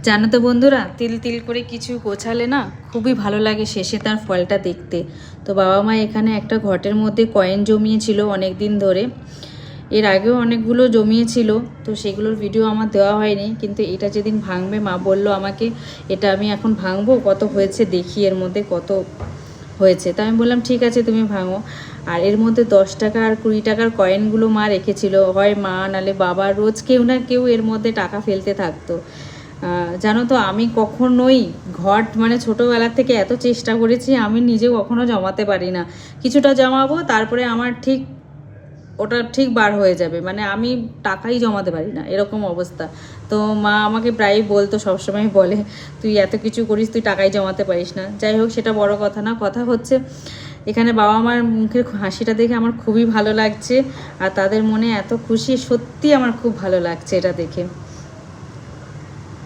জানো তো বন্ধুরা, তিল তিল করে কিছু গোছালে না খুবই ভালো লাগে শেষে তার ফলটা দেখতে। তো বাবা মা এখানে একটা ঘটের মধ্যে কয়েন জমিয়েছিল অনেক দিন ধরে। এর আগেও অনেকগুলো জমিয়েছিল, তো সেগুলোর ভিডিও আমার দেওয়া হয়নি। কিন্তু এটা যেদিন ভাঙবে মা বললো আমাকে, এটা আমি এখন ভাঙবো, কত হয়েছে দেখি এর মধ্যে কত হয়েছে। তো আমি বললাম ঠিক আছে তুমি ভাঙো। আর এর মধ্যে 10 টাকা আর 20 টাকার কয়েনগুলো মা রেখেছিল, হয় মা নালে বাবা, রোজ কেউ না কেউ এর মধ্যে টাকা ফেলতে থাকতো। জানো তো আমি কখনোই ঘট মানে ছোটোবেলার থেকে এত চেষ্টা করেছি, আমি নিজে কখনো জমাতে পারি না। কিছুটা জমাবো, তারপরে আমার ঠিক ওটা ঠিক বার হয়ে যাবে, মানে আমি টাকাই জমাতে পারি না, এরকম অবস্থা। তো মা আমাকে প্রায়ই বলতো, সবসময় বলে তুই এত কিছু করিস, তুই টাকাই জমাতে পারিস না। যাই হোক, সেটা বড় কথা না, কথা হচ্ছে এখানে বাবা মার মুখের হাসিটা দেখে আমার খুবই ভালো লাগছে। আর তাদের মনে এত খুশি, সত্যি আমার খুব ভালো লাগছে এটা দেখে।